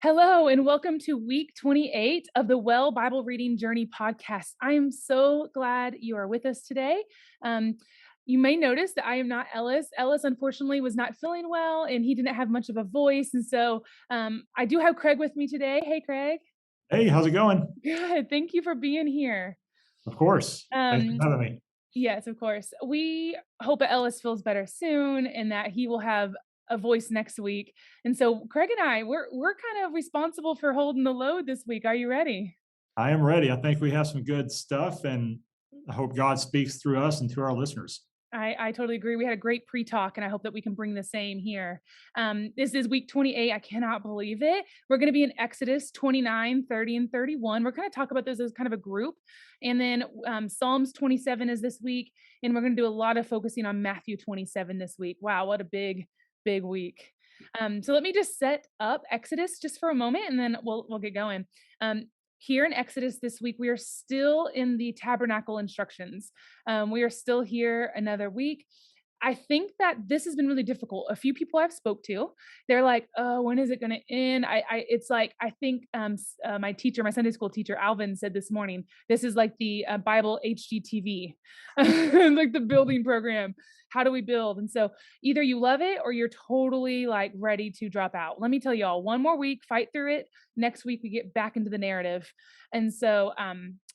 Hello, and welcome to week 28 of the Well Bible Reading Journey podcast. I am so glad you are with us today. Um, you may notice that I am not Ellis. Ellis, unfortunately, was not feeling well and he didn't have much of a voice. And so I do have Craig with me today. Hey, Craig. Hey, how's it going? Good. Thank you for being here. Of course. Thanks Um, for having me. Yes, of course. We hope that Ellis feels better soon and that he will have a voice next week. And so Craig and I, we're kind of responsible for holding the load this week. Are you ready? I am ready. I think we have some good stuff, and I hope God speaks through us and to our listeners. I totally agree. We had a great pre-talk, and I hope that we can bring the same here. This is week 28. I cannot believe it. We're going to be in Exodus 29, 30, and 31. We're going to talk about those as kind of a group. And then Psalms 27 is this week. And we're going to do a lot of focusing on Matthew 27 this week. Wow, what a big week. So let me just set up Exodus just for a moment, and then we'll get going. Here in Exodus this week, we are still in the tabernacle instructions. We are still here another week. I think that this has been really difficult. A few people I've spoke to, they're like, "Oh, when is it going to end?" It's like I think my teacher, my Sunday school teacher, Alvin, said this morning, this is like the Bible HGTV, like the building program. How do we build? And so either you love it or you're totally like ready to drop out. Let me tell y'all, one more week, fight through it. Next week we get back into the narrative, and so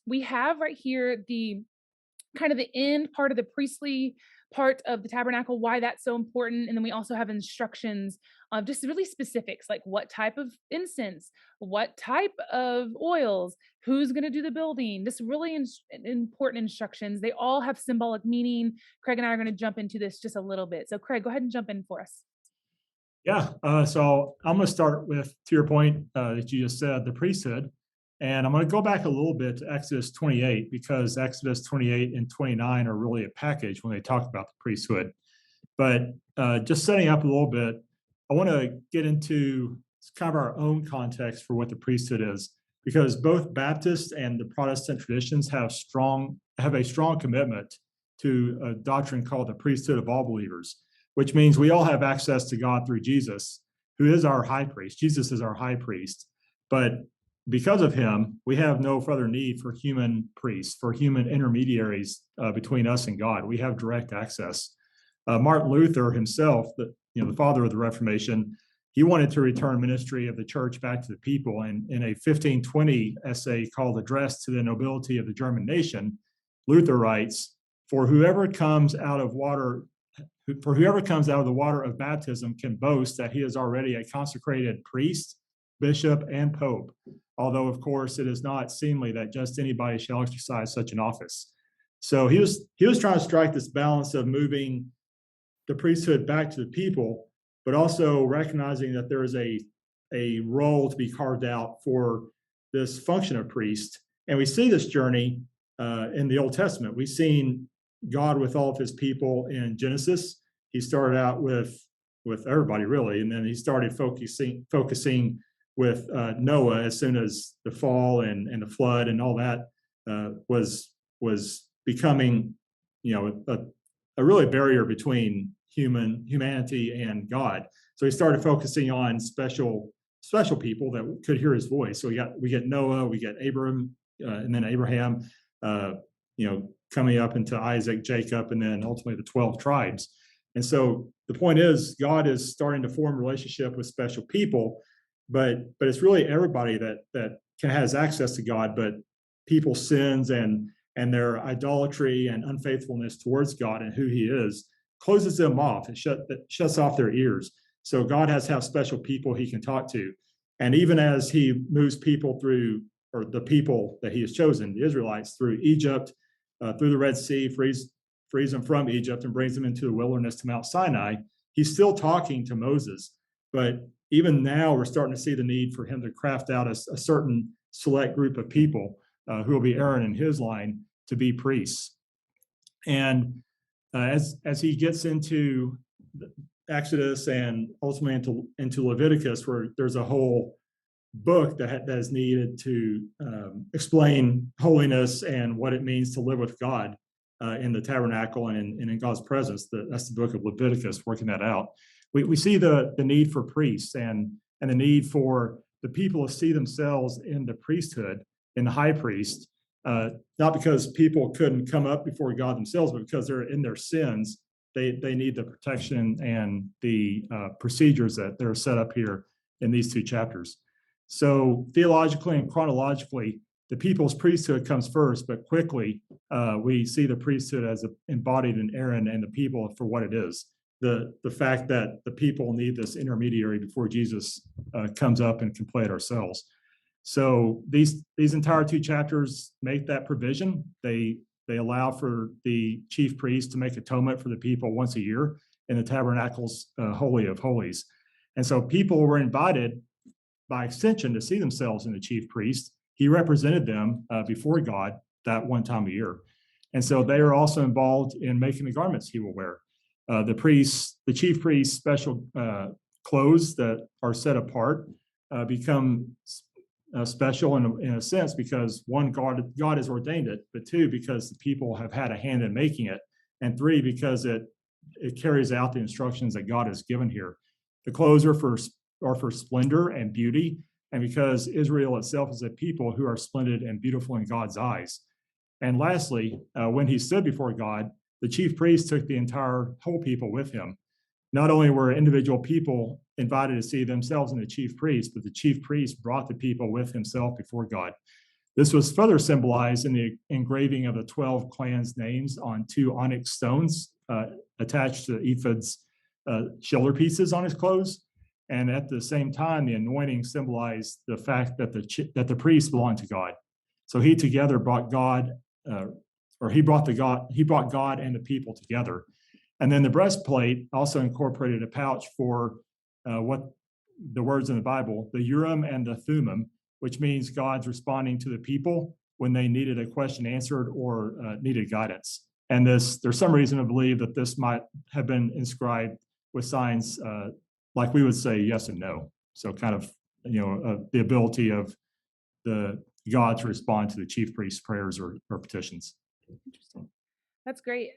we have right here the kind of the end part of the priestly part of the tabernacle, why that's so important. And then we also have instructions of just really specifics, like what type of incense, what type of oils, who's going to do the building, just really important instructions. They all have symbolic meaning. Craig and I are going to jump into this just a little bit. So Craig, go ahead and jump in for us. Yeah. So I'm going to start with, to your point that you just said, the priesthood. And I'm going to go back a little bit to Exodus 28 because Exodus 28 and 29 are really a package when they talk about the priesthood. But just setting up a little bit, I want to get into kind of our own context for what the priesthood is, because both Baptist and the Protestant traditions have a strong commitment to a doctrine called the priesthood of all believers, which means we all have access to God through Jesus, who is our high priest. Jesus is our high priest. But because of him, we have no further need for human priests, for human intermediaries between us and God. We have direct access. Martin Luther himself, the father of the Reformation, he wanted to return ministry of the church back to the people. And in a 1520 essay called Address to the Nobility of the German Nation, Luther writes, For whoever comes out of the water of baptism can boast that he is already a consecrated priest, bishop, and pope, although, of course, it is not seemly that just anybody shall exercise such an office. So he was trying to strike this balance of moving the priesthood back to the people, but also recognizing that there is a role to be carved out for this function of priest. And we see this journey in the Old Testament. We've seen God with all of his people in Genesis. He started out with everybody, really, and then he started focusing with Noah as soon as the fall and the flood and all that was becoming, a really barrier between humanity and God. So he started focusing on special people that could hear his voice. So we get Noah, we get Abram, and then Abraham, coming up into Isaac, Jacob, and then ultimately the 12 tribes. And so the point is, God is starting to form a relationship with special people, but it's really everybody that has access to God, but people's sins and their idolatry and unfaithfulness towards God and who he is closes them off. It shuts off their ears. So God has to have special people he can talk to. And even as he moves people through, or the people that he has chosen, the Israelites, through Egypt, through the Red Sea, frees them from Egypt and brings them into the wilderness to Mount Sinai, he's still talking to Moses. But even now, we're starting to see the need for him to craft out a certain select group of people who will be Aaron and his line to be priests. And as he gets into Exodus and ultimately into Leviticus, where there's a whole book that is needed to explain holiness and what it means to live with God in the tabernacle and in God's presence. That's the book of Leviticus, working that out. We see the need for priests and the need for the people see themselves in the priesthood, in the high priest, not because people couldn't come up before God themselves, but because they're in their sins. They need the protection and the procedures that they're set up here in these two chapters. So theologically and chronologically, the people's priesthood comes first, but quickly we see the priesthood as embodied in Aaron and the people for what it is. The fact that the people need this intermediary before Jesus comes up and can play it ourselves. So these entire two chapters make that provision. They allow for the chief priest to make atonement for the people once a year in the tabernacle's holy of holies. And so people were invited by extension to see themselves in the chief priest. He represented them before God that one time a year. And so they are also involved in making the garments he will wear. The chief priest's special clothes that are set apart become special in a sense because one, God has ordained it, but two, because the people have had a hand in making it, and three, because it carries out the instructions that God has given here. The clothes are for splendor and beauty, and because Israel itself is a people who are splendid and beautiful in God's eyes. And lastly, when he stood before God, the chief priest took the entire whole people with him. Not only were individual people invited to see themselves in the chief priest, but the chief priest brought the people with himself before God. This was further symbolized in the engraving of the 12 clans' names on two onyx stones attached to ephod's shoulder pieces on his clothes. And at the same time, the anointing symbolized the fact that the priest belonged to God. So he together brought God, he brought God and the people together. And then the breastplate also incorporated a pouch for what the words in the Bible, the Urim and the Thummim, which means God's responding to the people when they needed a question answered or needed guidance. And there's some reason to believe that this might have been inscribed with signs like we would say yes and no. So kind of, the ability of the God to respond to the chief priest's prayers or petitions. Interesting. That's great.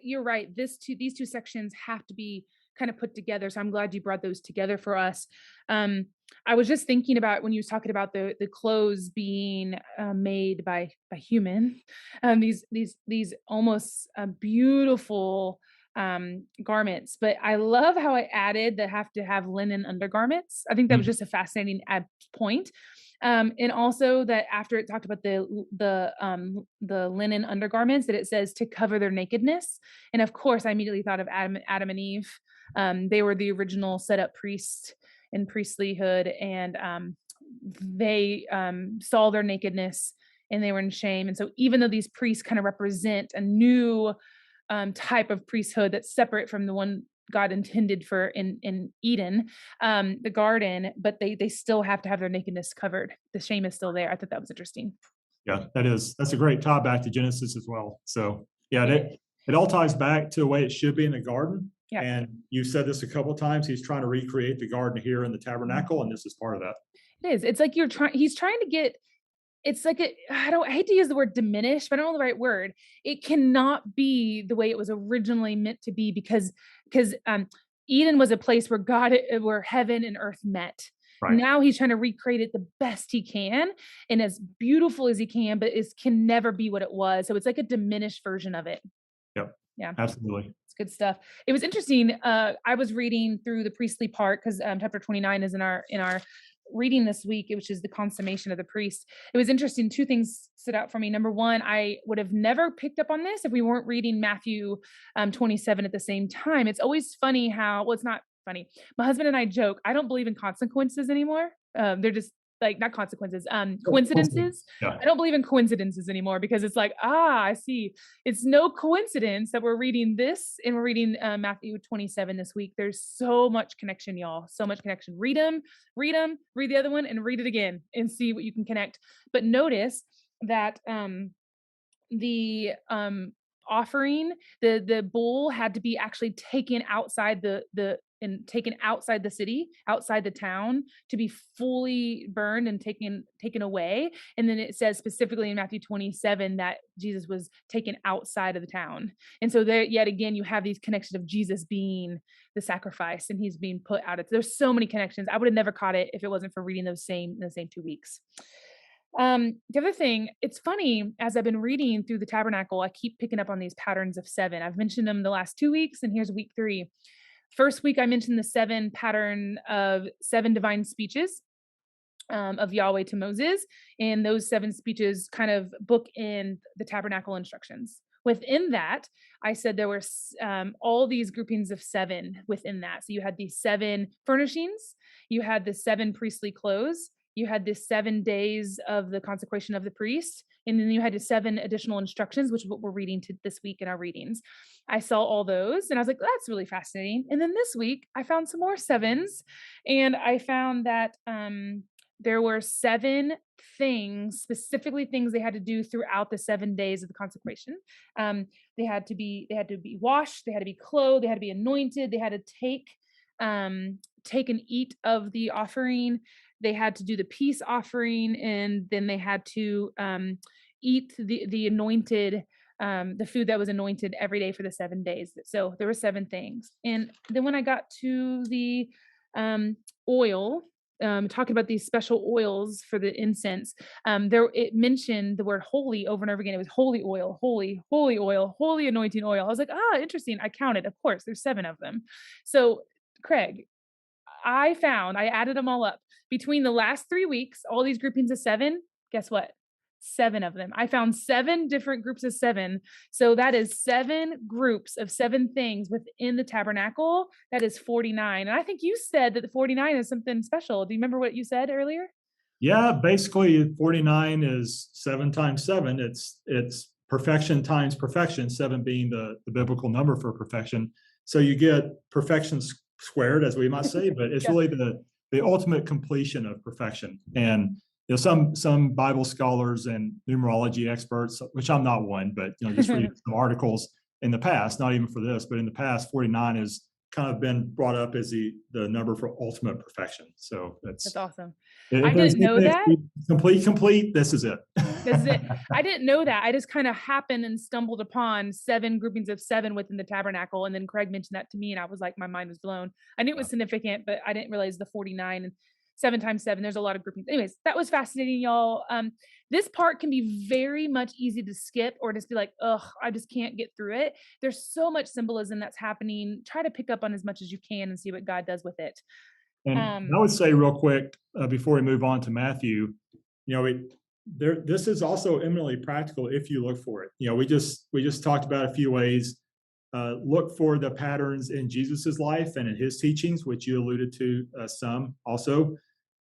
You're right. These two sections have to be kind of put together. So I'm glad you brought those together for us. I was just thinking about when you was talking about the clothes being made by human, these almost beautiful garments. But I love how I added that have to have linen undergarments. I think that was just a fascinating point. And also that after it talked about the linen undergarments, that it says to cover their nakedness. And of course, I immediately thought of Adam and Eve. They were the original set up priests in priestlyhood, and they saw their nakedness and they were in shame. And so even though these priests kind of represent a new type of priesthood that's separate from the one God intended for in Eden, the garden, but they still have to have their nakedness covered. The shame is still there. I thought that was interesting. Yeah, that's a great tie back to Genesis as well. So yeah, it all ties back to the way it should be in the garden. Yeah. And you said this a couple of times. He's trying to recreate the garden here in the tabernacle, and this is part of that. It is. It's like he's trying to get, it's like I hate to use the word diminish, but I don't know the right word. It cannot be the way it was originally meant to be because Eden was a place where heaven and earth met. Right. Now he's trying to recreate it the best he can and as beautiful as he can, but it can never be what it was. So it's like a diminished version of it. Yep. Yeah. Absolutely. It's good stuff. It was interesting. I was reading through the priestly part because chapter 29 is in our reading this week, which is the consummation of the priest. It was interesting. Two things stood out for me. Number one, I would have never picked up on this if we weren't reading Matthew 27 at the same time. It's always funny how, well, it's not funny. My husband and I joke, I don't believe in consequences anymore. They're just like, not consequences, coincidences. Yeah. I don't believe in coincidences anymore because it's like, I see. It's no coincidence that we're reading this and we're reading Matthew 27 this week. There's so much connection, y'all. So much connection. Read them, read the other one and read it again and see what you can connect. But notice that the offering, the bull had to be actually taken outside the taken outside the city, outside the town, to be fully burned and taken away. And then it says specifically in Matthew 27 that Jesus was taken outside of the town. And so there, yet again, you have these connections of Jesus being the sacrifice and he's being put out. There's so many connections. I would have never caught it if it wasn't for reading the same 2 weeks. The other thing, it's funny, as I've been reading through the tabernacle, I keep picking up on these patterns of seven. I've mentioned them the last 2 weeks, and here's week 3. First week, I mentioned the 7 pattern of 7 divine speeches of Yahweh to Moses, and those 7 speeches kind of bookend the tabernacle instructions. Within that, I said there were all these groupings of 7 within that. So you had these 7 furnishings, you had the 7 priestly clothes, you had the 7 days of the consecration of the priest, and then you had the 7 additional instructions, which is what we're reading this week in our readings. I saw all those and I was like, that's really fascinating. And then this week I found some more 7s, and I found that there were 7 things, specifically things they had to do throughout the 7 days of the consecration. They had to be washed, they had to be clothed, they had to be anointed, they had to take and eat of the offering, they had to do the peace offering, and then they had to eat the anointed the food that was anointed every day for the 7 days. So there were 7 things. And then when I got to the oil, talking about these special oils for the incense, there it mentioned the word holy over and over again. It was holy oil, holy oil, holy anointing oil. I was like, interesting. I counted. Of course, there's 7 of them. So, Craig, I added them all up between the last 3 weeks, all these groupings of 7. Guess what? 7 of them. I found 7 different groups of 7. So that is 7 groups of 7 things within the tabernacle. That is 49. And I think you said that the 49 is something special. Do you remember what you said earlier? Yeah, basically 49 is 7 times 7. It's perfection times perfection, 7 being the biblical number for perfection. So you get perfection squared, as we might say, but it's Yeah. really the ultimate completion of perfection. And some Bible scholars and numerology experts, which I'm not one, but just reading some articles in the past, not even for this, but in the past, 49 has kind of been brought up as the number for ultimate perfection. So That's awesome. I if there's didn't know that. complete, this is it. This is it. I didn't know that. I just kind of happened and stumbled upon 7 groupings of 7 within the tabernacle. And then Craig mentioned that to me, and I was like, my mind was blown. I knew it was significant, but I didn't realize the 49 and 7 times 7. There's a lot of groupings. Anyways, that was fascinating, y'all. This part can be very much easy to skip or just be like, I just can't get through it. There's so much symbolism that's happening. Try to pick up on as much as you can and see what God does with it. And I would say real quick before we move on to Matthew, this is also eminently practical if you look for it. We just talked about a few ways. Look for the patterns in Jesus's life and in his teachings, which you alluded to some also,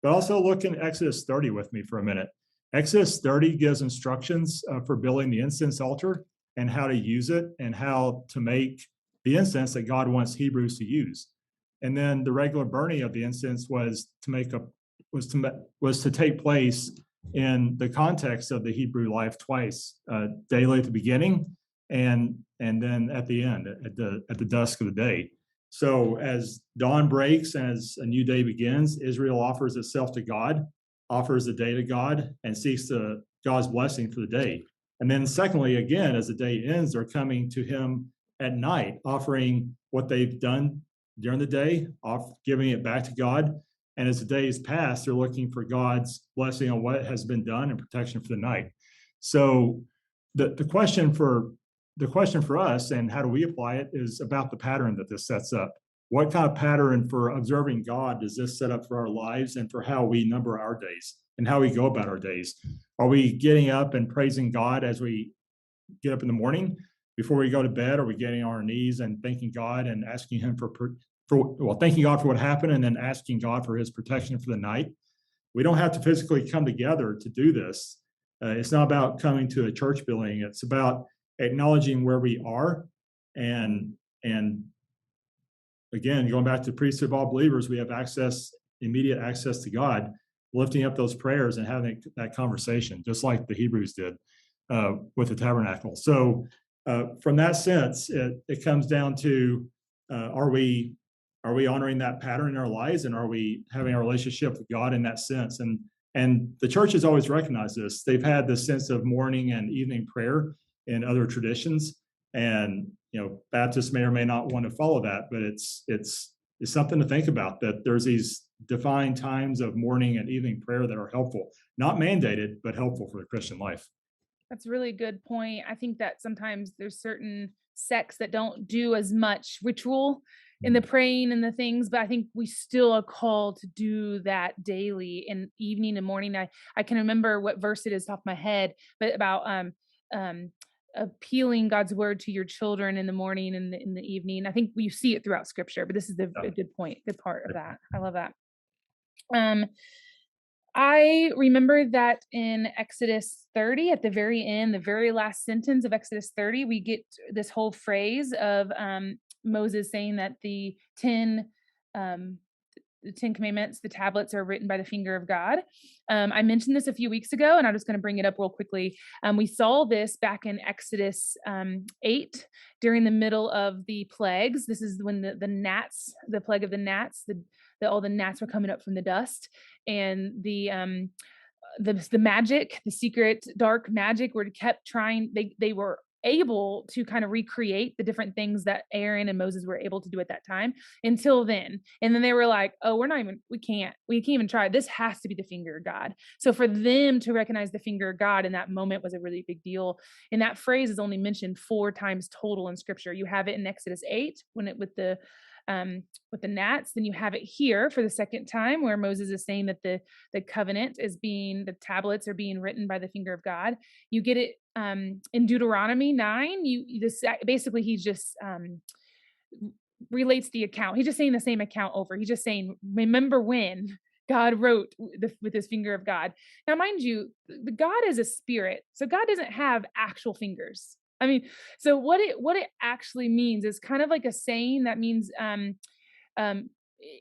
but also look in Exodus 30 with me for a minute. Exodus 30 gives instructions for building the incense altar and how to use it and how to make the incense that God wants Hebrews to use. And then the regular burning of the incense was to take place in the context of the Hebrew life twice, daily at the beginning and then at the end, at the dusk of the day. So as dawn breaks, as a new day begins, Israel offers itself to God, offers the day to God, and seeks God's blessing for the day. And then secondly, again, as the day ends, they're coming to him at night, offering what they've done during the day, giving it back to God. And as the days pass, they're looking for God's blessing on what has been done and protection for the night. So the question for us, and how do we apply it, is about the pattern that this sets up. What kind of pattern for observing God does this set up for our lives and for how we number our days and how we go about our days? Are we getting up and praising God as we get up in the morning? Before we go to bed, are we getting on our knees and thanking God and asking him thanking God for what happened and then asking God for his protection for the night? We don't have to physically come together to do this. It's not about coming to a church building. It's about acknowledging where we are. And again, going back to the priesthood of all believers, we have immediate access to God, lifting up those prayers and having that conversation, just like the Hebrews did with the tabernacle. So from that sense, it comes down to, are we are we honoring that pattern in our lives, and are we having a relationship with God in that sense? And the church has always recognized this. They've had this sense of morning and evening prayer in other traditions, and Baptists may or may not want to follow that, but it's something to think about, that there's these defined times of morning and evening prayer that are helpful, not mandated, but helpful for the Christian life. That's a really good point. I think that sometimes there's certain sects that don't do as much ritual in the praying and the things, but I think we still are called to do that daily in evening and morning. I can remember what verse it is off my head, but about um appealing God's word to your children in the morning and in the evening. I think we see it throughout scripture, but this is a good point, good part of that. I love that. Um I remember that in Exodus 30, at the very end, the very last sentence of Exodus 30, we get this whole phrase of Moses saying that um, the 10 Commandments, the tablets are written by the finger of God. I mentioned this a few weeks ago, and I'm just going to bring it up real quickly. We saw this back in Exodus 8 during the middle of the plagues. This is when the gnats, the plague of the gnats, all the gnats were coming up from the dust, and the magic, the secret dark magic, were kept trying. They were able to kind of recreate the different things that Aaron and Moses were able to do at that time until then. And then they were like, oh, we can't even try. This has to be the finger of God. So for them to recognize the finger of God in that moment was a really big deal. And that phrase is only mentioned 4 times total in scripture. You have it in Exodus 8 when it with the gnats. Then you have it here for the second time where Moses is saying that the covenant the tablets are being written by the finger of God. You get it in Deuteronomy 9. Basically he's just relates the account. He's just saying the same account over. He's just saying, remember when God wrote with his finger of God. Now, mind you, the God is a spirit, so God doesn't have actual fingers. I mean, so what it actually means is kind of like a saying that means um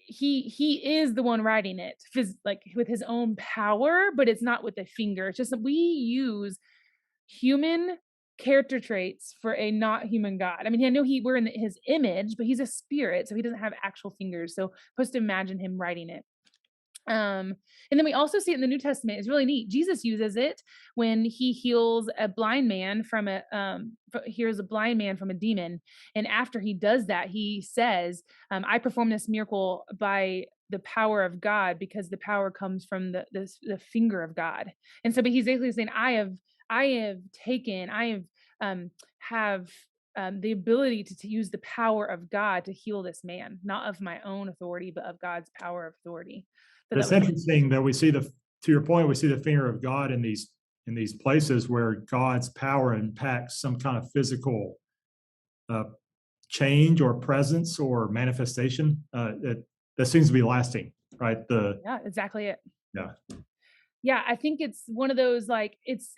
he is the one writing it, like with his own power, but it's not with a finger. It's just that we use human character traits for a not human God. I mean, I know we're in his image, but he's a spirit, so he doesn't have actual fingers. So supposed to imagine him writing it. And then we also see it in the New Testament. It's really neat. Jesus uses it when he heals a blind man from a demon. And after he does that, he says, I perform this miracle by the power of God, because the power comes from the finger of God. And so, but he's basically saying, have the ability to use the power of God to heal this man, not of my own authority, but of God's power of authority. So It's interesting that to your point, we see the finger of God in these places where God's power impacts some kind of physical change or presence or manifestation. That seems to be lasting, right? Yeah, exactly it. Yeah. Yeah, I think it's one of those, like, it's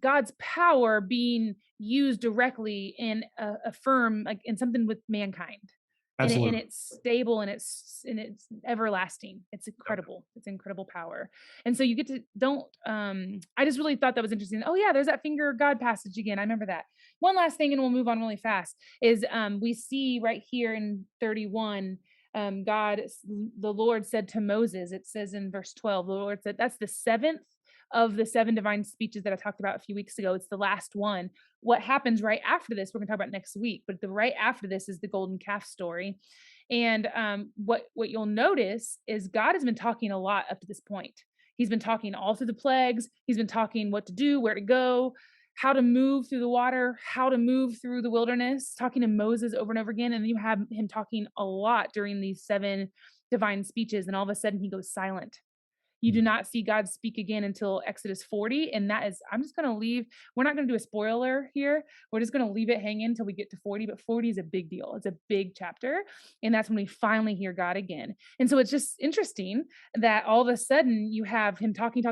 God's power being used directly in a firm, like in something with mankind. And Absolutely. it's stable, and it's everlasting. It's incredible. It's incredible power. And so you get to don't I just really thought that was interesting. Oh yeah, there's that finger of God passage again. I remember that. One last thing and we'll move on really fast is we see right here in 31, the Lord said to Moses, it says in verse 12, the Lord said, that's the 7th of the 7 divine speeches that I talked about a few weeks ago. It's the last one. What happens right after this, we're going to talk about next week, but the right after this is the golden calf story. And what you'll notice is God has been talking a lot up to this point. He's been talking all through the plagues. He's been talking what to do, where to go, how to move through the water, how to move through the wilderness, talking to Moses over and over again. And you have him talking a lot during these 7 divine speeches. And all of a sudden he goes silent. You do not see God speak again until Exodus 40. And that is, I'm just going to leave. We're not going to do a spoiler here. We're just going to leave it hanging until we get to 40. But 40 is a big deal. It's a big chapter. And that's when we finally hear God again. And so it's just interesting that all of a sudden you have him talking.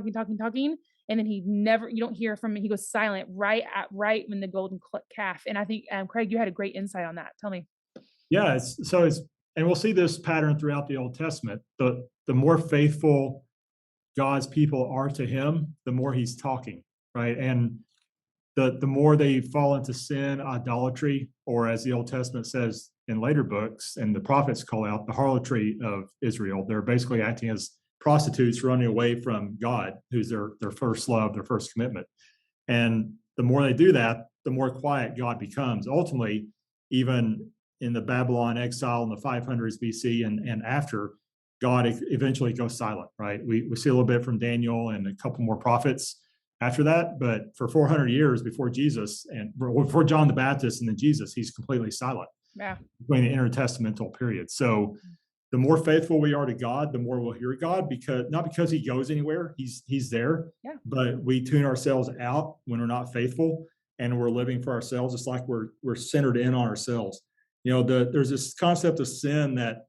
And then you don't hear from him. He goes silent right when the golden calf. And I think, Craig, you had a great insight on that. Tell me. Yeah. And we'll see this pattern throughout the Old Testament. The more faithful God's people are to him, the more he's talking, right? And the more they fall into sin, idolatry, or as the Old Testament says, in later books, and the prophets call out the harlotry of Israel. They're basically acting as prostitutes running away from God, who's their first love, their first commitment. And the more they do that, the more quiet God becomes. Ultimately, even in the Babylon exile in the 500s BC and after, God eventually goes silent, right? We see a little bit from Daniel and a couple more prophets after that, but for 400 years before Jesus and before John the Baptist and then Jesus, he's completely silent Yeah. between the intertestamental period. So the more faithful we are to God, the more we'll hear God, because not because he goes anywhere, he's there, Yeah. but we tune ourselves out when we're not faithful and we're living for ourselves. It's like we're centered in on ourselves. There's this concept of sin that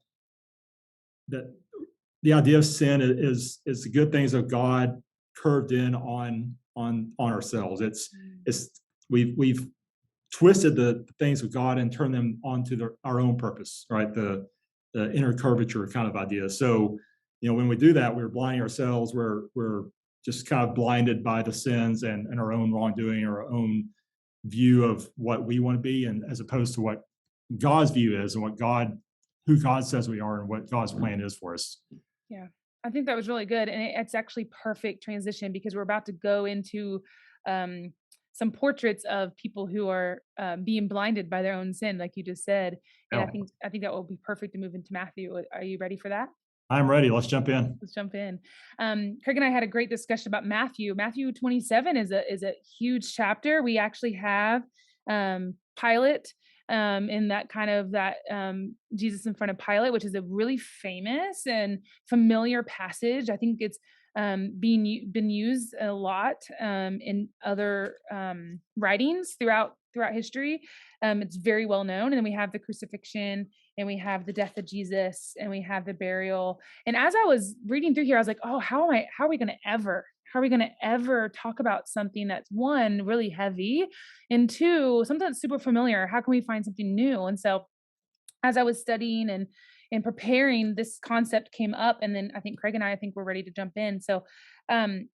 the idea of sin is the good things of God curved in on ourselves. It's we've twisted the things of God and turned them onto our own purpose, right? The inner curvature kind of idea. So, when we do that, we're blinding ourselves. We're just kind of blinded by the sins and our own wrongdoing, our own view of what we want to be, and as opposed to what God's view is and who God says we are and what God's plan is for us. Yeah, I think that was really good, and it's actually perfect transition because we're about to go into um, some portraits of people who are being blinded by their own sin, like you just said. And I Yeah, think I think that will be perfect to move into Matthew. Are you ready for that? I'm ready. Let's jump in. Let's jump in. Craig and I had a great discussion about Matthew. Matthew 27 is a huge chapter. We actually have Pilate in that kind of that Jesus in front of Pilate, which is a really famous and familiar passage. I think it's been used a lot in other writings throughout history. It's very well known. And then we have the crucifixion, and we have the death of Jesus, and we have the burial. And as I was reading through here, I was like, oh, how are we going to ever talk about something that's, one, really heavy, and two, something that's super familiar? How can we find something new? And so as I was studying and preparing, this concept came up, and then I think Craig and I think we're ready to jump in. So um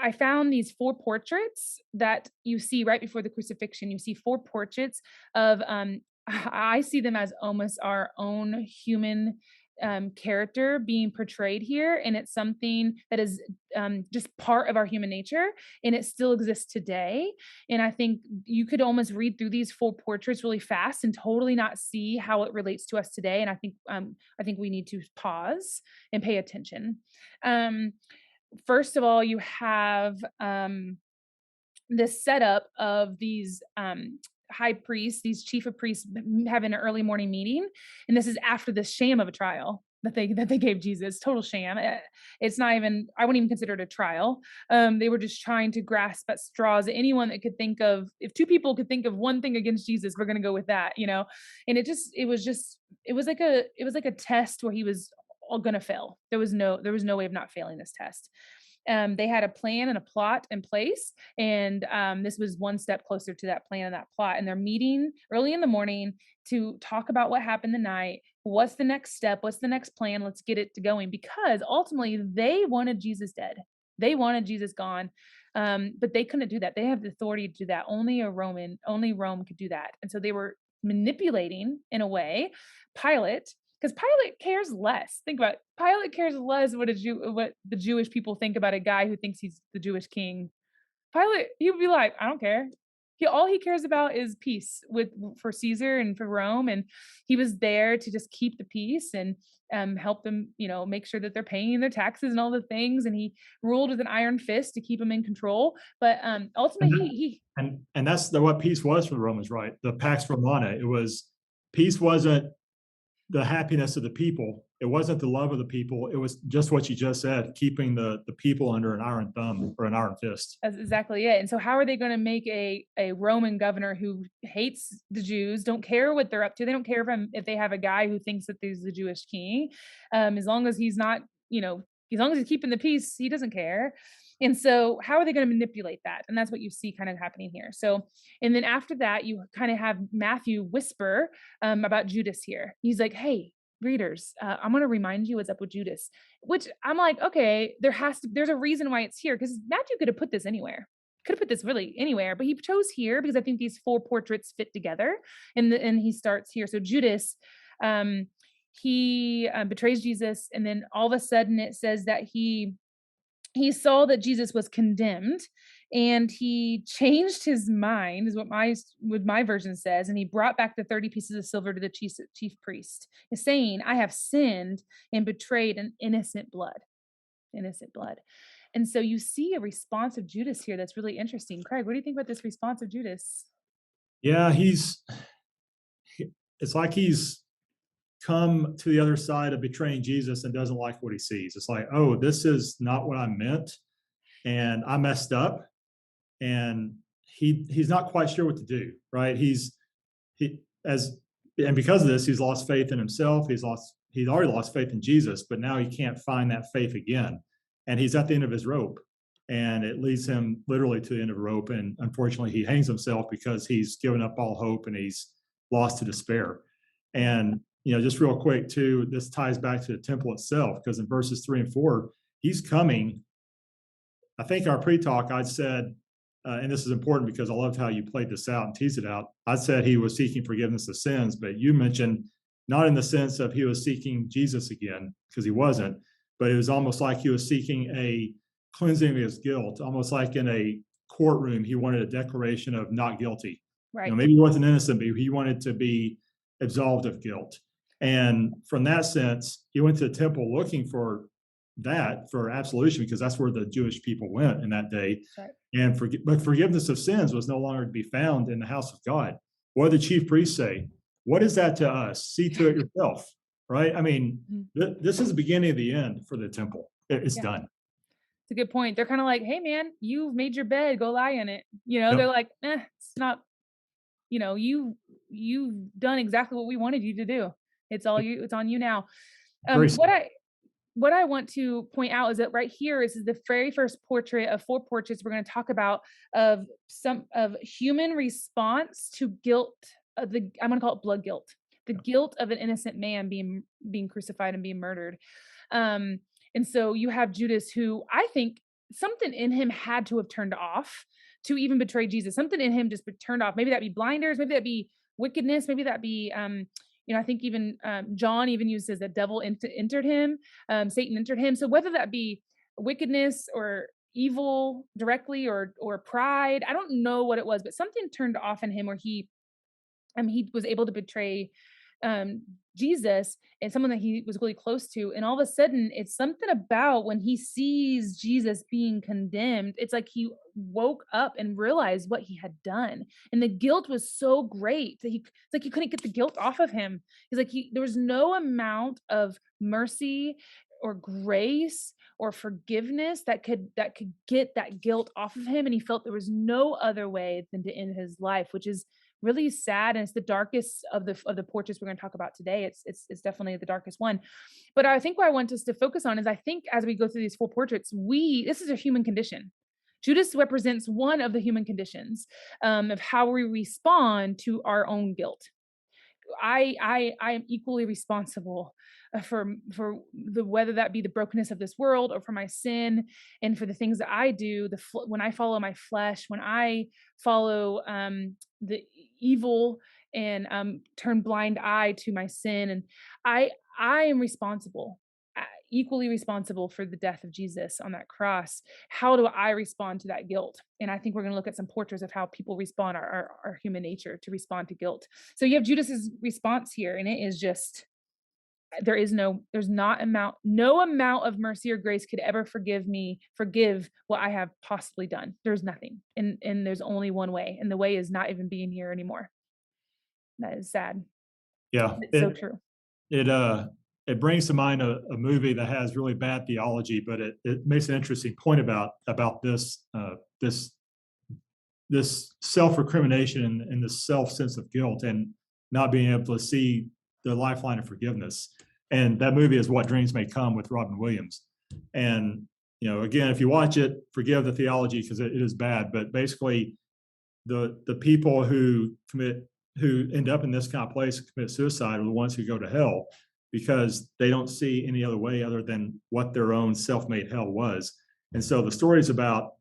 I found these four portraits that you see right before the crucifixion. You see four portraits of I see them as almost our own human character being portrayed here, and it's something that is just part of our human nature, and it still exists today. And I think you could almost read through these four portraits really fast and totally not see how it relates to us today. And I think we need to pause and pay attention. Um, First of all, you have this setup of these high priests, these chief of priests having an early morning meeting, and this is after the sham of a trial that they gave Jesus, total sham. It's not even, I wouldn't even consider it a trial. They were just trying to grasp at straws. Anyone that could think of, if two people could think of one thing against Jesus, we're going to go with that. And it was like a test where he was all going to fail. There was no way of not failing this test. They had a plan and a plot in place, and this was one step closer to that plan and that plot. And they're meeting early in the morning to talk about what happened the night. What's the next step? What's the next plan? Let's get it going, because ultimately they wanted Jesus dead. They wanted Jesus gone, but they couldn't do that. They have the authority to do that. Only Rome could do that, and so they were manipulating, in a way, Pilate, because Pilate cares less. Think about it. Pilate cares less what the Jewish people think about a guy who thinks he's the Jewish king. Pilate, he would be like, I don't care. All he cares about is peace for Caesar and for Rome, and he was there to just keep the peace and help them, make sure that they're paying their taxes and all the things. And he ruled with an iron fist to keep them in control. But And ultimately, he and that's what peace was for the Romans, right? The Pax Romana. It was peace wasn't the happiness of the people. It wasn't the love of the people. It was just what you just said, keeping the people under an iron thumb or an iron fist. That's exactly it. And so how are they going to make a Roman governor who hates the Jews, don't care what they're up to? They don't care if they have a guy who thinks that he's the Jewish king. As long as he's not, as long as he's keeping the peace, he doesn't care. And so how are they going to manipulate that? And that's what you see kind of happening here. So, and then after that, you kind of have Matthew whisper about Judas here. He's like, hey, readers, I'm going to remind you what's up with Judas, which I'm like, okay, there's a reason why it's here, because Matthew could have put this anywhere. could have put this really anywhere, but he chose here because I think these four portraits fit together. And he starts here. So Judas, um, he betrays Jesus, and then all of a sudden it says that he saw that Jesus was condemned, and he changed his mind, is what my version says, and he brought back the 30 pieces of silver to the chief priest, saying, I have sinned and betrayed an innocent blood. And so you see a response of Judas here that's really interesting. Craig, what do you think about this response of Judas? Yeah, it's like he's come to the other side of betraying Jesus and doesn't like what he sees. It's like, oh, this is not what I meant, and I messed up, and he's not quite sure what to do. Right? He as and because of this, he's lost faith in himself. He's already lost faith in Jesus, but now he can't find that faith again, and he's at the end of his rope, and it leads him literally to the end of the rope. And unfortunately, he hangs himself because he's given up all hope and he's lost to despair. And just real quick too, this ties back to the temple itself, because in verses 3 and 4, he's coming. I think our pre-talk, I'd said, and this is important because I loved how you played this out and teased it out. I said he was seeking forgiveness of sins, but you mentioned not in the sense of he was seeking Jesus again, because he wasn't, but it was almost like he was seeking a cleansing of his guilt, almost like in a courtroom, he wanted a declaration of not guilty. Right. Maybe he wasn't innocent, but he wanted to be absolved of guilt. And from that sense, he went to the temple looking for that, for absolution, because that's where the Jewish people went in that day. Right. And but forgiveness of sins was no longer to be found in the house of God. What did the chief priests say? What is that to us? See to it yourself, right? I mean, this is the beginning of the end for the temple. It's done. It's a good point. They're kind of like, hey man, you've made your bed, go lie in it. Yep. They're like, it's not, you've done exactly what we wanted you to do. It's on you now. What I want to point out is that right here is the very first portrait of four portraits we're going to talk about of human response to guilt. I'm going to call it blood guilt, the guilt of an innocent man being crucified and being murdered. And so you have Judas, who I think something in him had to have turned off to even betray Jesus. Something in him just turned off. Maybe that be blinders, maybe that be wickedness, maybe that be I think even John even uses the devil entered him, Satan entered him. So whether that be wickedness or evil directly or pride, I don't know what it was, but something turned off in him where he was able to betray Jesus and someone that he was really close to. And all of a sudden, it's something about when he sees Jesus being condemned, it's like he woke up and realized what he had done. And the guilt was so great that it's like he couldn't get the guilt off of him. He's like, there was no amount of mercy or grace or forgiveness that could get that guilt off of him. And he felt there was no other way than to end his life, which is really sad. And it's the darkest of the portraits we're going to talk about today. It's definitely the darkest one. But I think what I want us to focus on is, I think as we go through these four portraits, this is a human condition. Judas represents one of the human conditions of how we respond to our own guilt. I am equally responsible for whether that be the brokenness of this world or for my sin, and for the things that I do, when I follow my flesh, when I follow the evil and turn blind eye to my sin, and I am responsible, equally responsible for the death of Jesus on that cross. How do I respond to that guilt? And I think we're going to look at some portraits of how people respond, our human nature to respond to guilt. So you have Judas's response here, and it is just, no amount of mercy or grace could ever forgive what I have possibly done. There's nothing. And there's only one way, and the way is not even being here anymore. That is sad. Yeah. It's so true. It brings to mind a movie that has really bad theology, but it makes an interesting point about this this self-recrimination and this self-sense of guilt and not being able to see the lifeline of forgiveness. And that movie is What Dreams May Come with Robin Williams. And again, if you watch it, forgive the theology because it is bad. But basically, the people who end up in this kind of place and commit suicide are the ones who go to hell, because they don't see any other way other than what their own self-made hell was. And so the story is about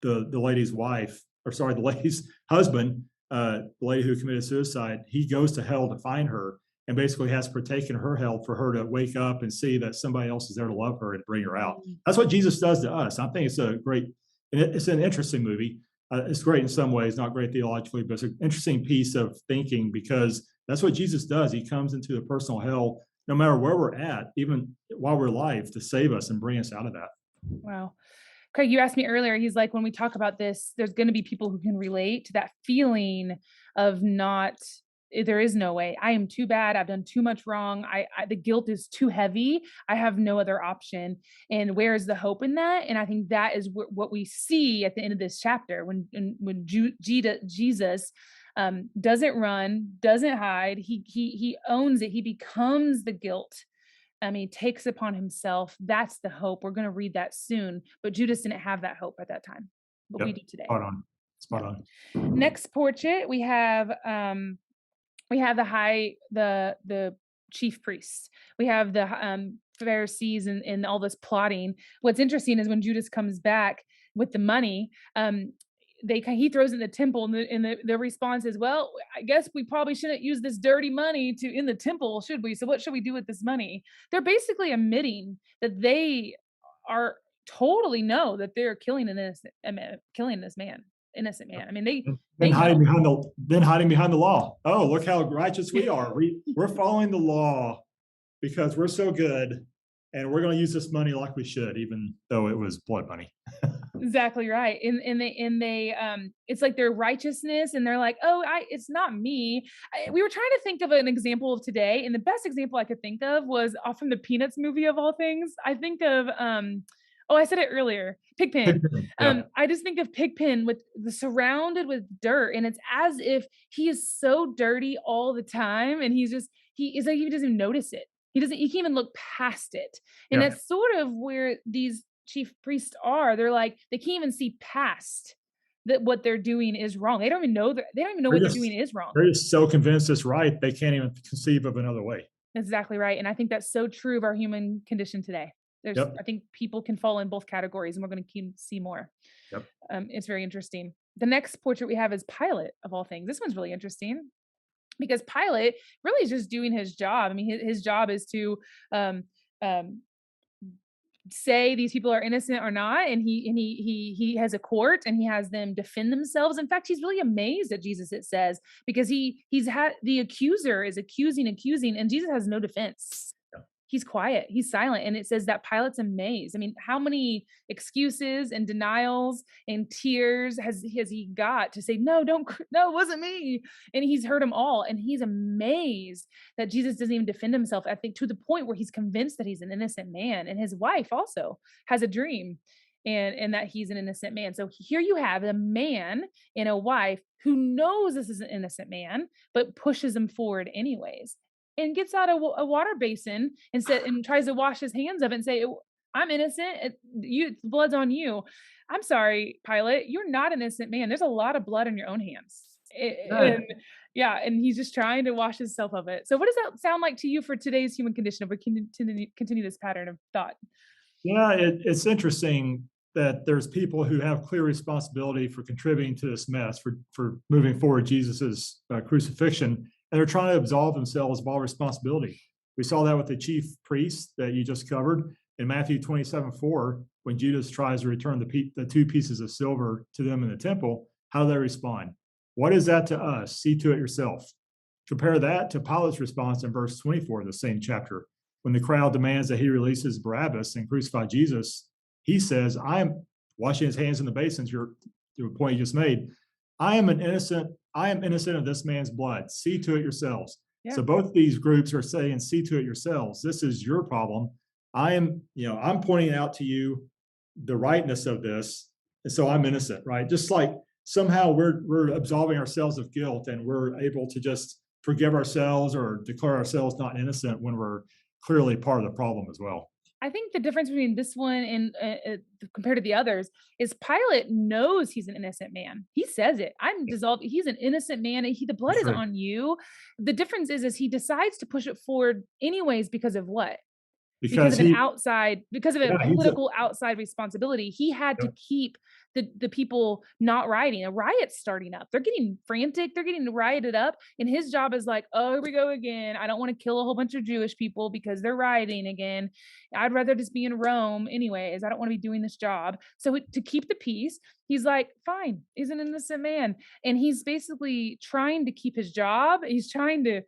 the lady's wife, or sorry, the lady's husband, the lady who committed suicide, he goes to hell to find her and basically has partaken her hell for her to wake up and see that somebody else is there to love her and bring her out. Mm. That's what Jesus does to us. I think it's a great, it's an interesting movie. It's great in some ways, not great theologically, but it's an interesting piece of thinking because that's what Jesus does. He comes into the personal hell, no matter where we're at, even while we're alive, to save us and bring us out of that. Wow. Craig, you asked me earlier, he's like, when we talk about this, there's going to be people who can relate to that feeling of not, there is no way. I am too bad. I've done too much wrong. The guilt is too heavy. I have no other option. And where is the hope in that? And I think that is what we see at the end of this chapter when Jesus doesn't run, doesn't hide. He owns it. He becomes the guilt. He takes upon himself. That's the hope. We're going to read that soon. But Judas didn't have that hope at that time, but we Yep. do today. Spot on. Yeah. Spot on. Next portrait, we have the chief priests. We have the Pharisees and all this plotting. What's interesting is when Judas comes back with the money, he throws it in the temple, and the response is, well, I guess we probably shouldn't use this dirty money in the temple, should we? So what should we do with this money? They're basically admitting that they are totally know that they're killing this man, innocent man. I mean, they know. Then hiding behind the law. Oh, look how righteous we are. We're following the law because we're so good, and we're going to use this money like we should, even though it was blood money. Exactly right. And they it's like their righteousness, and they're like, oh, it's not me. We were trying to think of an example of today, and the best example I could think of was off from the Peanuts movie of all things. I think of oh, I said it earlier, Pigpen. Yeah. I just think of Pigpen surrounded with dirt, and it's as if he is so dirty all the time, and he is like he doesn't even notice it. He can't even look past it. And Yeah. that's sort of where these chief priests are. They're like, they can't even see past that what they're doing is wrong. They don't even know what they're doing is wrong. They're just so convinced it's right, they can't even conceive of another way. Exactly right. And I think that's so true of our human condition today. Yep. I think people can fall in both categories, and we're going to see more. Yep. It's very interesting. The next portrait we have is Pilate, of all things. This one's really interesting because Pilate really is just doing his job. I mean, his job is to um, um, say these people are innocent or not, and he has a court, and he has them defend themselves. In fact, he's really amazed at Jesus, it says, because he's had the accuser is accusing, and Jesus has no defense. He's quiet, he's silent, and it says that Pilate's amazed. I mean, how many excuses and denials and tears has he got to say, no, no, it wasn't me? And he's heard them all, and he's amazed that Jesus doesn't even defend himself. I think to the point where he's convinced that he's an innocent man, and his wife also has a dream, and that he's an innocent man. So here you have a man and a wife who knows this is an innocent man, but pushes him forward anyways, and gets out a water basin and tries to wash his hands of it and say, I'm innocent. Blood's on you. I'm sorry, Pilate, you're not an innocent man. There's a lot of blood on your own hands. Right. And yeah, and he's just trying to wash himself of it. So what does that sound like to you for today's human condition? If we continue this pattern of thought. Yeah, it's interesting that there's people who have clear responsibility for contributing to this mess, for moving forward Jesus's crucifixion, and they're trying to absolve themselves of all responsibility. We saw that with the chief priests that you just covered in Matthew 27:4, when Judas tries to return the two pieces of silver to them in the temple. How do they respond? What is that to us? See to it yourself. Compare that to Pilate's response in verse 24 of the same chapter. When the crowd demands that he releases Barabbas and crucify Jesus, he says, I am washing his hands in the basins, to a point you just made. I am innocent of this man's blood. See to it yourselves. Yeah. So both these groups are saying, see to it yourselves. This is your problem. I'm pointing out to you the rightness of this. And so I'm innocent, right? Just like somehow we're absolving ourselves of guilt, and we're able to just forgive ourselves or declare ourselves not innocent when we're clearly part of the problem as well. I think the difference between this one and compared to the others is Pilate knows he's an innocent man. He says it. I'm dissolved. He's an innocent man. The blood is on you. The difference is he decides to push it forward anyways because of what? because because of an he, outside, because of a yeah, he's a, political outside responsibility. He had to keep the people not rioting. A riot's starting up. They're getting frantic. They're getting rioted up. And his job is like, oh, here we go again. I don't want to kill a whole bunch of Jewish people because they're rioting again. I'd rather just be in Rome anyways. I don't want to be doing this job. So to keep the peace, he's like, fine, he's an innocent man. And he's basically trying to keep his job. He's trying to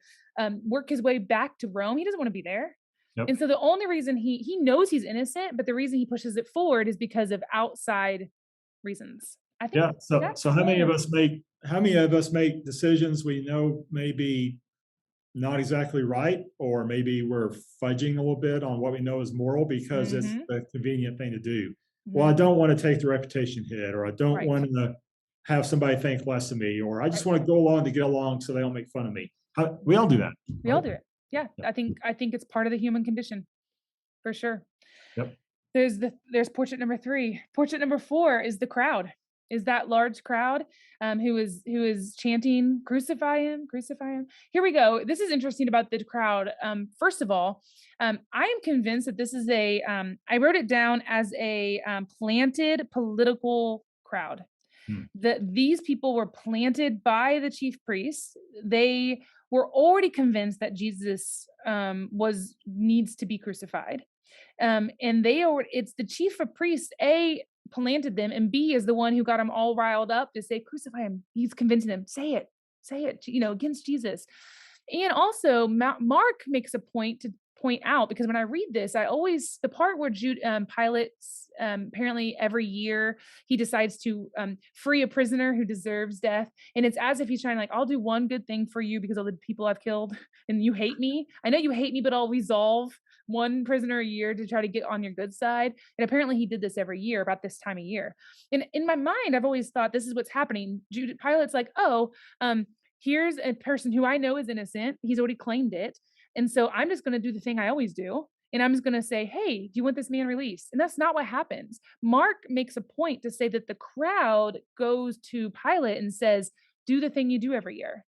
work his way back to Rome. He doesn't want to be there. yep. And so the only reason he knows he's innocent, but the reason he pushes it forward is because of outside reasons. I think Yeah. So that's so fair. how many of us make decisions we know maybe not exactly right, or maybe we're fudging a little bit on what we know is moral because it's Mm-hmm. the convenient thing to do. Well, I Mm-hmm. don't want to take the reputation hit, or I don't Right. want to have somebody think less of me, or I just Right. want to go along to get along so they don't make fun of me. We all do that, We all right? do it. Yeah. Yeah. I think it's part of the human condition for sure. Yep. There's portrait number 3. Portrait number 4 is the crowd. Is that large crowd who is chanting, "Crucify him, crucify him." Here we go. This is interesting about the crowd. First of all, I am convinced that this is I wrote it down as a planted political crowd. Hmm. That these people were planted by the chief priests. They were already convinced that Jesus was needs to be crucified, and it's the chief of priests, A, planted them, and B is the one who got them all riled up to say, crucify him. He's convincing them, say it, against Jesus. And also, Mark makes a point to point out, because when I read this, I always, the part where Pilate, apparently every year he decides to free a prisoner who deserves death. And it's as if he's trying, like, I'll do one good thing for you because of the people I've killed and you hate me. I know you hate me, but I'll resolve one prisoner a year to try to get on your good side. And apparently he did this every year about this time of year. And in my mind, I've always thought this is what's happening. Pilate's like, oh, here's a person who I know is innocent. He's already claimed it. And so I'm just going to do the thing I always do. And I'm just going to say, hey, do you want this man released? And that's not what happens. Mark makes a point to say that the crowd goes to Pilate and says, do the thing you do every year.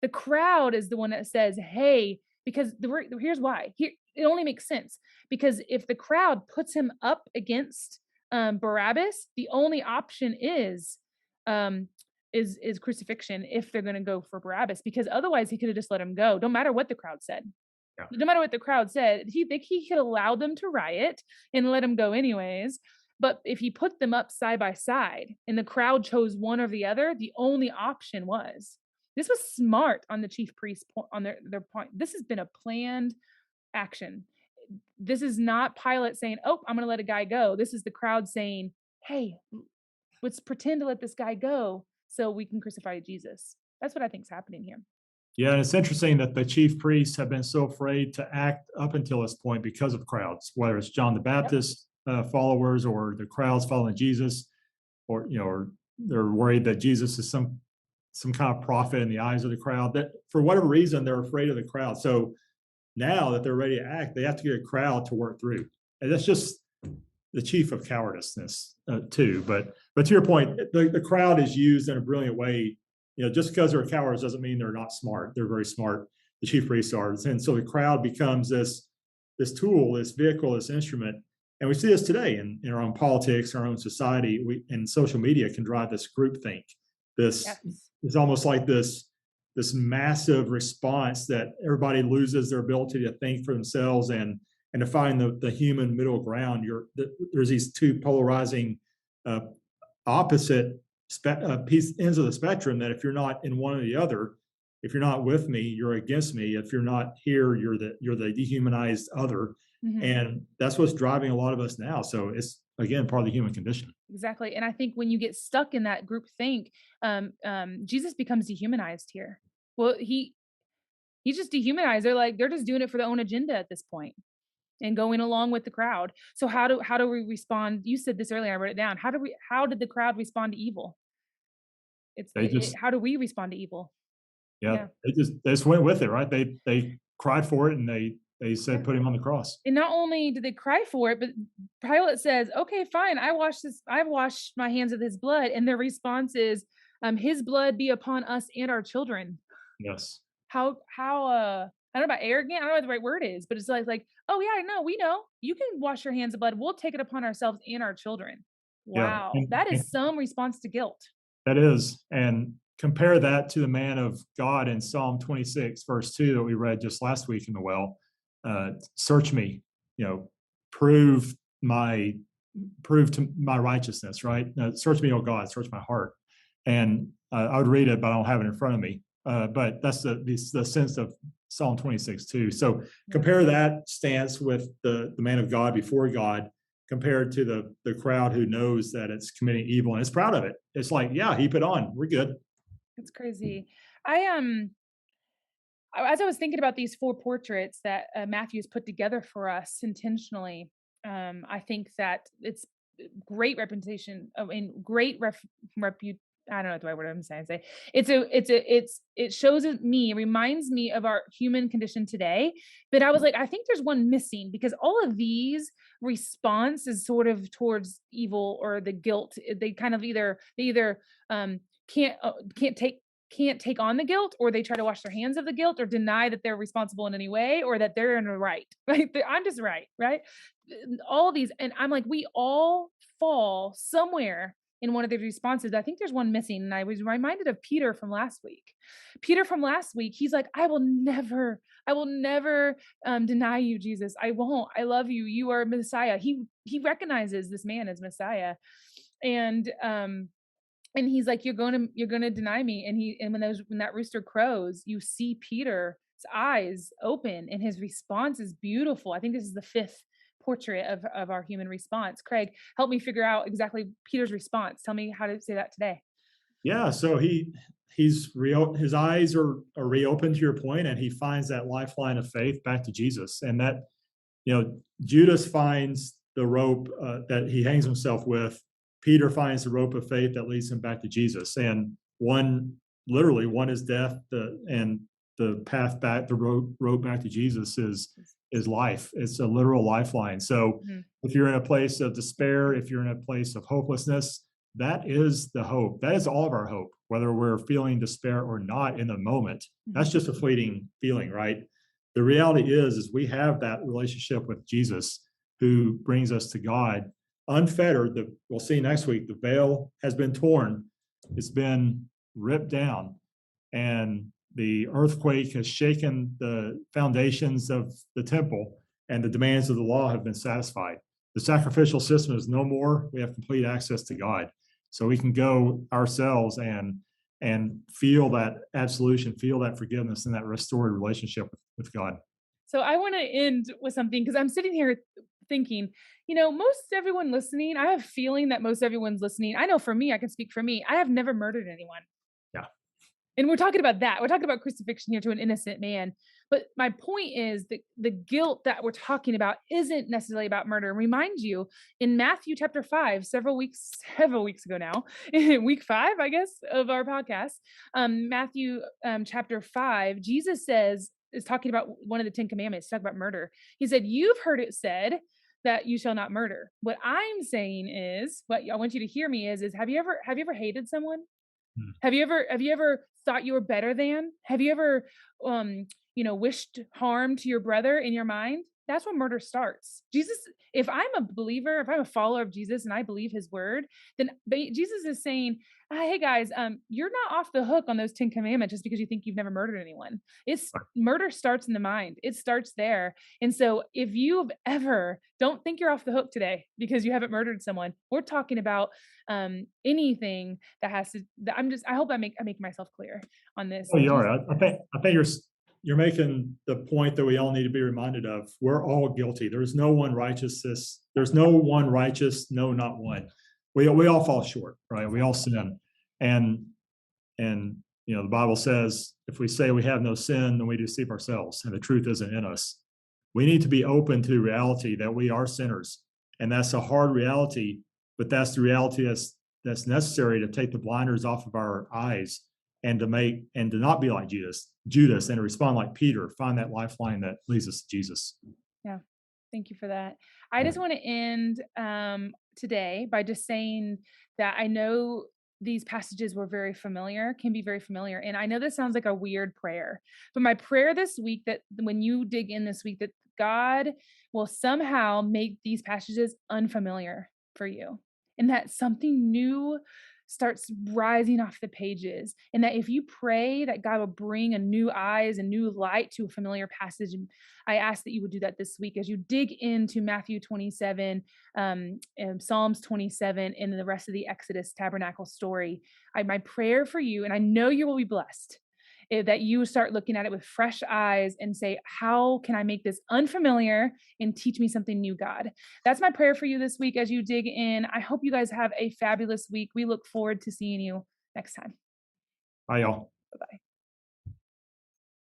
The crowd is the one that says, hey, because here's why. It only makes sense because if the crowd puts him up against Barabbas, the only option um, is crucifixion if they're going to go for Barabbas, because otherwise he could have just let him go. Don't matter what the crowd said. Yeah. No matter what the crowd said, he could allow them to riot and let him go anyways. But if he put them up side by side and the crowd chose one or the other, the only option was, this was smart on the chief priest on their point. This has been a planned action. This is not Pilate saying, "Oh, I'm going to let a guy go." This is the crowd saying, "Hey, let's pretend to let this guy go so we can crucify Jesus." That's what I think is happening here. Yeah, and it's interesting that the chief priests have been so afraid to act up until this point because of crowds, whether it's John the Yep. Baptist followers or the crowds following Jesus, or they're worried that Jesus is some kind of prophet in the eyes of the crowd. That for whatever reason they're afraid of the crowd. So now that they're ready to act, they have to get a crowd to work through, and that's just the chief of cowardiceness too. But to your point, the crowd is used in a brilliant way. Just because they're cowards doesn't mean they're not smart. They're very smart. The chief priests are, and so the crowd becomes this tool, this vehicle, this instrument. And we see this today in our own politics, our own society. And social media can drive this groupthink. This Yes. is almost like this massive response that everybody loses their ability to think for themselves and to find the human middle ground. There's these two polarizing uh, opposite ends of the spectrum that if you're not in one or the other, if you're not with me, you're against me. If you're not here, you're the dehumanized other. Mm-hmm. And that's what's driving a lot of us now. So it's again part of the human condition. Exactly. And I think when you get stuck in that group think, Jesus becomes dehumanized here. Well, he's just dehumanized. They're just doing it for their own agenda at this point and going along with the crowd. So how do we respond? You said this earlier. I wrote it down. How did the crowd respond to evil? They just How do we respond to evil? Yeah, Yeah. they just went with it, right? They cried for it and they Yeah. said put him on the cross. And not only did they cry for it, but Pilate says, "Okay, fine. I've washed my hands of his blood." And their response is, "His blood be upon us and our children." Yes. How I don't know about arrogant, I don't know what the right word is, but it's like, "Oh, yeah, no, we know. You can wash your hands of blood. We'll take it upon ourselves and our children." Yeah, Wow, that and is some response to guilt. that is, and compare that to the man of God in Psalm 26, verse 2 that we read just last week in the well. Search me, you know, prove my prove to my righteousness, right? Search me, oh God, search my heart. And I would read it, but I don't have it in front of me. But that's the sense of Psalm 26 too. So Yeah. compare that stance with the man of God before God compared to the crowd who knows that it's committing evil and is proud of it. It's like, yeah, heap it on. We're good. It's crazy. I, as I was thinking about these 4 portraits that, Matthew's put together for us intentionally, I think that it's great reputation and great repu I don't know the right word I'm saying. Say it shows me, reminds me of our human condition today. But I was like, I think there's one missing because all of these response is sort of towards evil or the guilt. They kind of either can't can't take on the guilt, or they try to wash their hands of the guilt or deny that they're responsible in any way or that they're in the right. Right, I'm just right, right. All these, and I'm like, we all fall somewhere in one of these responses. I think there's one missing. And I was reminded of Peter from last week. Peter from last week, he's like, I will never deny you, Jesus. I won't. I love you. You are Messiah. He recognizes this man as Messiah. And he's like, you're gonna deny me. And when that rooster crows, you see Peter's eyes open and his response is beautiful. I think this is the fifth portrait of our human response. Craig, help me figure out exactly Peter's response. Tell me how to say that today. Yeah, so he's real. His eyes are reopened to your point, and he finds that lifeline of faith back to Jesus. And that, Judas finds the rope that he hangs himself with. Peter finds the rope of faith that leads him back to Jesus. And literally, one is death, and the path back, the road back to Jesus is life. It's a literal lifeline. So Mhm, if you're in a place of despair, if you're in a place of hopelessness, that is the hope. That is all of our hope, whether we're feeling despair or not in the moment. That's mhm, just a fleeting feeling, right? The reality is we have that relationship with Jesus who brings us to God unfettered. We'll see next week, the veil has been torn, it's been ripped down, and the earthquake has shaken the foundations of the temple, and the demands of the law have been satisfied. The sacrificial system is no more. We have complete access to God. So we can go ourselves and feel that absolution, feel that forgiveness, and that restored relationship with God. So I want to end with something because I'm sitting here thinking, most everyone listening, I have a feeling that most everyone's listening. I know for me, I can speak for me. I have never murdered anyone. Yeah. And we're talking about that. We're talking about crucifixion here to an innocent man. But my point is that the guilt that we're talking about isn't necessarily about murder. Remind you in Matthew chapter 5, several weeks ago now, in week 5, I guess, of our podcast, Matthew chapter 5, Jesus is talking about one of the 10 commandments, talk about murder. He said, "You've heard it said that you shall not murder." What I'm saying is, what I want you to hear me is have you ever hated someone? Mm. Have you ever thought you were better than? Have you ever wished harm to your brother in your mind? That's when murder starts. Jesus, if I'm a believer, if I'm a follower of Jesus and I believe his word, then Jesus is saying, hey guys, you're not off the hook on those 10 commandments just because you think you've never murdered anyone. It's murder starts in the mind. It starts there. And so if you've ever don't think you're off the hook today because you haven't murdered someone, we're talking about anything that has to that I hope I make myself clear on this. Oh, you are. Jesus, I think you're making the point that we all need to be reminded of. We're all guilty. There's no one righteousness. There's no one righteous. No, not one. We all fall short, right? We all sin, and and the Bible says if we say we have no sin, then we deceive ourselves, and the truth isn't in us. We need to be open to the reality that we are sinners, and that's a hard reality, but that's the reality that's necessary to take the blinders off of our eyes and to not be like Judas, and to respond like Peter, find that lifeline that leads us to Jesus. yeah. Thank you for that. I just want to end today by just saying that I know these passages were very familiar, can be very familiar. And I know this sounds like a weird prayer, but my prayer this week, that when you dig in this week, that God will somehow make these passages unfamiliar for you, and that something new starts rising off the pages. And that if you pray that God will bring a new eyes and new light to a familiar passage, and I ask that you would do that this week as you dig into Matthew 27, and Psalms 27, and the rest of the Exodus tabernacle story. My prayer for you, and I know you will be blessed, that you start looking at it with fresh eyes and say, how can I make this unfamiliar and teach me something new, God? That's my prayer for you this week as you dig in. I hope you guys have a fabulous week. We look forward to seeing you next time. Bye, y'all. Bye bye.